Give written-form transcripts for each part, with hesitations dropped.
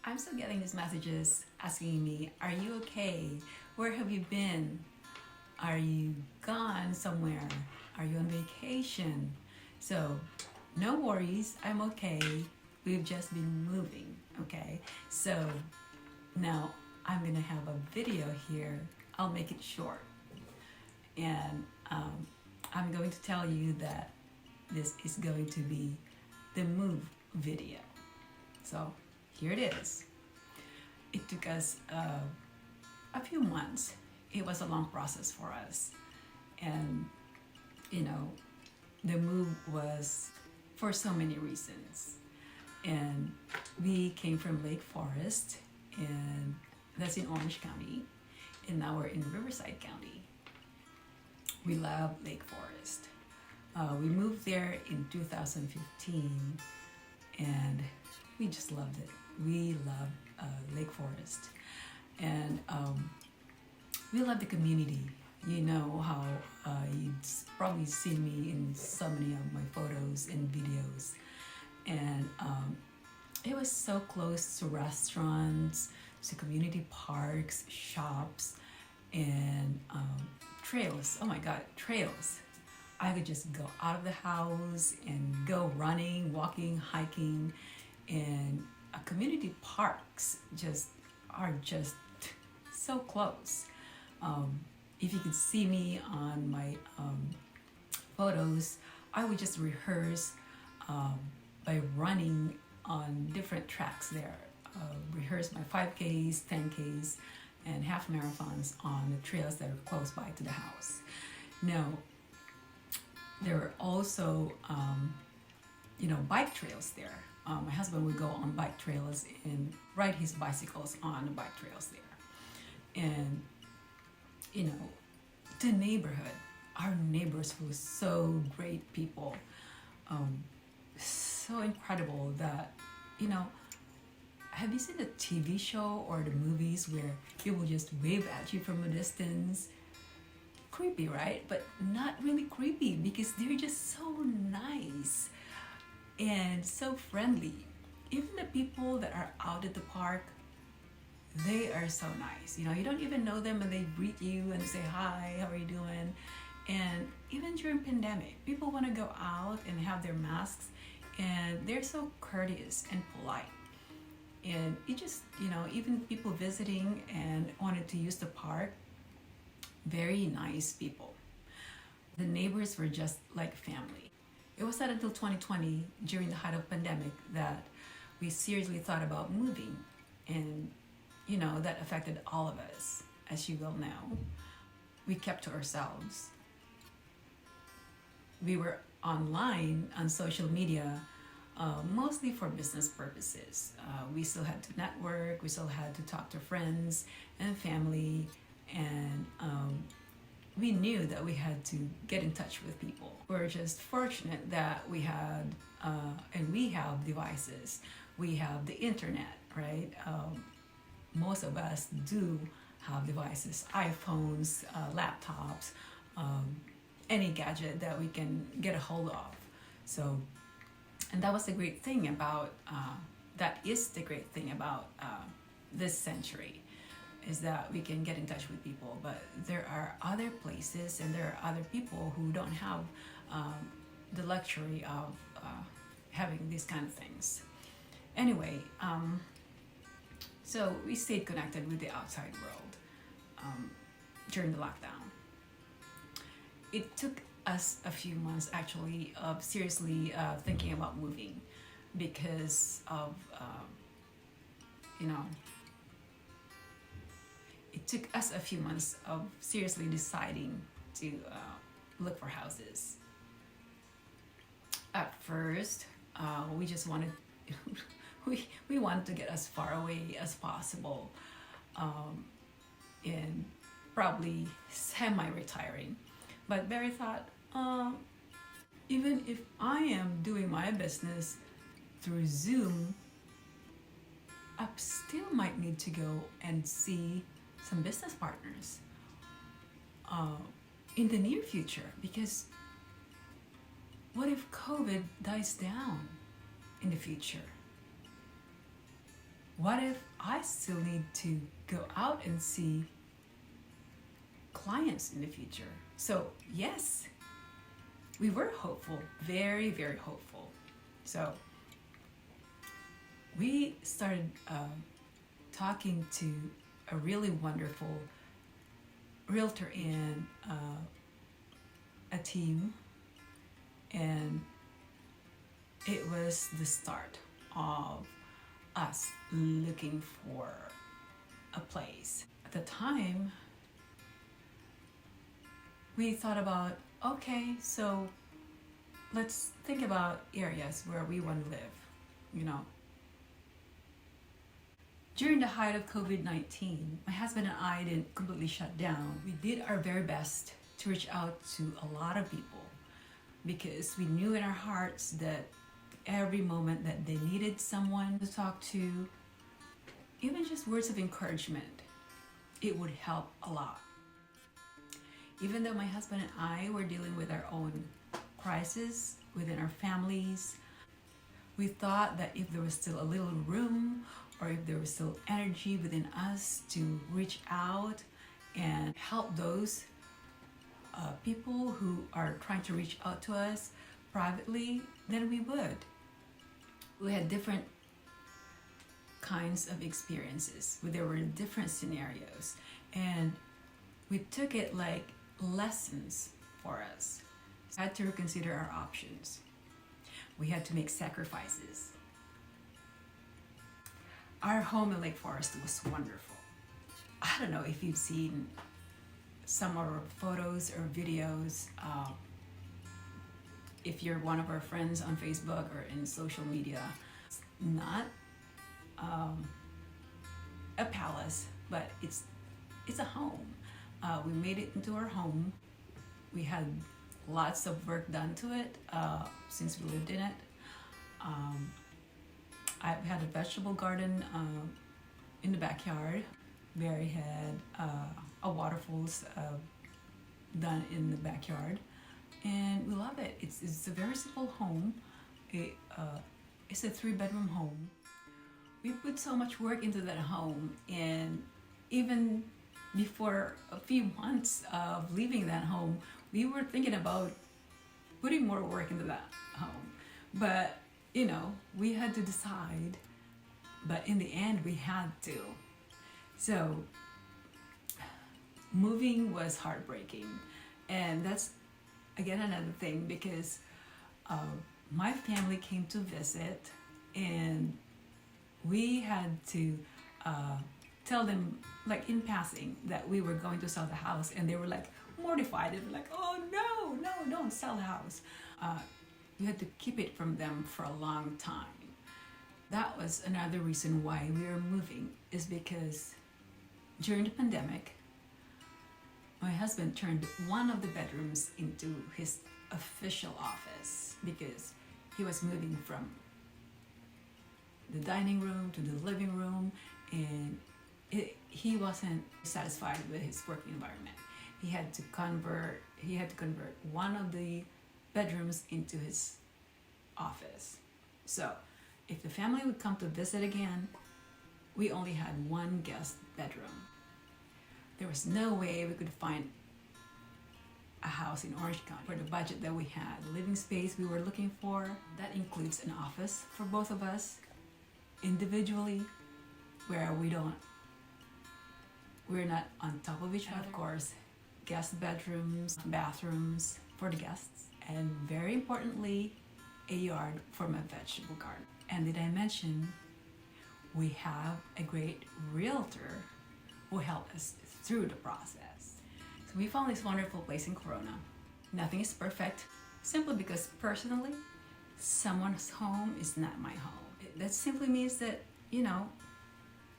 I'm still getting these messages asking me, are you okay? Where have you been? Are you gone somewhere? Are you on vacation? So, no worries, I'm okay. We've just been moving, okay? So, now I'm gonna have a video here. I'll make it short. And I'm going to tell you that this is going to be the move video. So, here it is. It took us a few months. It was a long process for us. And, you know, the move was for so many reasons. And we came from Lake Forest, and that's in Orange County, and now we're in Riverside County. We love Lake Forest. We moved there in 2015, and we just loved it. We love Lake Forest, and we love the community. You know how you'd probably seen me in so many of my photos and videos, and it was so close to restaurants, to community parks, shops, and trails. Oh my God, trails. I could just go out of the house and go running, walking, hiking, and community parks are just so close. If you could see me on my photos, I would just rehearse by running on different tracks there. Rehearse my 5Ks, 10Ks, and half marathons on the trails that are close by to the house. Now, there are also, bike trails there. My husband would go on bike trails and ride his bicycles on the bike trails there. And, the neighborhood, our neighbors were so great people, so incredible that, have you seen the TV show or the movies where people just wave at you from a distance? Creepy, right? But not really creepy because they're just so nice and so friendly. Even the people that are out at the park, they are so nice. You don't even know them and they greet you and they say, hi, how are you doing? And even during pandemic, people want to go out and have their masks, and they're so courteous and polite. And it just, even people visiting and wanted to use the park, very nice people. The neighbors were just like family. It was not until 2020, during the height of pandemic, that we seriously thought about moving. And, that affected all of us, as you will know. We kept to ourselves. We were online on social media, mostly for business purposes. We still had to network, we still had to talk to friends and family, and we knew that we had to get in touch with people. We're just fortunate that we had, and we have devices. We have the internet, right? Most of us do have devices, iPhones, laptops, any gadget that we can get a hold of. So, and that was the great thing about, that is the great thing about this century, is that we can get in touch with people. But there are other places and there are other people who don't have the luxury of having these kind of things. Anyway, so we stayed connected with the outside world during the lockdown. It took us a few months actually of seriously thinking about moving because of, it took us a few months of seriously deciding to look for houses. At first, we just wanted, we wanted to get as far away as possible, and probably semi-retiring. But Barry thought, even if I am doing my business through Zoom, I still might need to go and see some business partners in the near future, because what if COVID dies down in the future? what if I still need to go out and see clients in the future? So yes, we were hopeful, very, very hopeful. So we started talking to a really wonderful realtor and a team, and it was the start of us looking for a place. At the time, we thought about, okay, so let's think about areas where we want to live, you know. During the height of COVID-19, my husband and I didn't completely shut down. We did our very best to reach out to a lot of people because we knew in our hearts that every moment that they needed someone to talk to, even just words of encouragement, it would help a lot. Even though my husband and I were dealing with our own crisis within our families, we thought that if there was still a little room or if there was still energy within us to reach out and help those people who are trying to reach out to us privately, then we would. We had different kinds of experiences. There were different scenarios, and we took it like lessons for us. We had to reconsider our options. We had to make sacrifices. Our home in Lake Forest was wonderful. I don't know if you've seen some of our photos or videos. If you're one of our friends on Facebook or in social media, it's not a palace, but it's a home. We made it into our home. We had lots of work done to it since we lived in it. I had a vegetable garden in the backyard. Barry had a waterfalls done in the backyard, and we love it. It's a very simple home. It's a 3-bedroom home. We put so much work into that home, and even before a few months of leaving that home, we were thinking about putting more work into that home. But, you know, we had to decide, but in the end, we had to. So, moving was heartbreaking. And that's, again, another thing, because my family came to visit, and we had to tell them, like in passing, that we were going to sell the house, and they were like mortified. They were like, oh no, don't sell the house. We had to keep it from them for a long time. That was another reason why we were moving, is because during the pandemic, my husband turned one of the bedrooms into his official office because he was moving from the dining room to the living room, and he wasn't satisfied with his working environment. He had to convert one of the bedrooms into his office. So if the family would come to visit again, we only had one guest bedroom. There was no way we could find a house in Orange County for the budget that we had. The living space we were looking for, that includes an office for both of us individually, where we're not on top of each other. Of course, guest bedrooms, bathrooms for the guests, and very importantly, a yard for my vegetable garden. And did I mention we have a great realtor who helped us through the process. So we found this wonderful place in Corona. Nothing is perfect, simply because personally, someone's home is not my home. That simply means that, you know,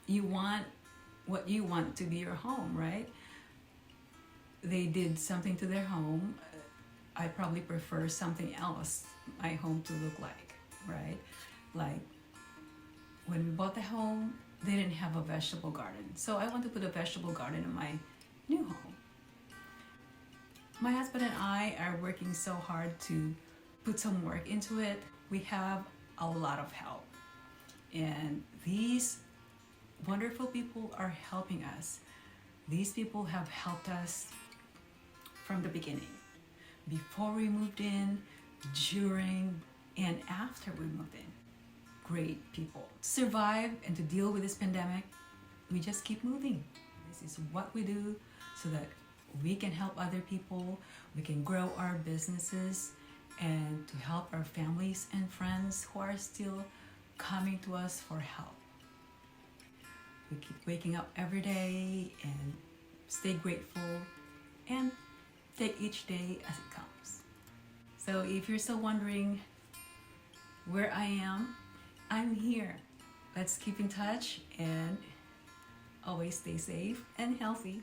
you want what you want to be your home, right? They did something to their home. I probably prefer something else my home to look like, right? Like when we bought the home, they didn't have a vegetable garden. So I want to put a vegetable garden in my new home. My husband and I are working so hard to put some work into it. We have a lot of help. And these wonderful people are helping us. These people have helped us from the beginning, before we moved in, during, and after we moved in. Great people. To survive and to deal with this pandemic, we just keep moving. This is what we do so that we can help other people, we can grow our businesses, and to help our families and friends who are still coming to us for help. We keep waking up every day and stay grateful and take each day as it comes. So if you're still wondering where I am, I'm here. Let's keep in touch and always stay safe and healthy.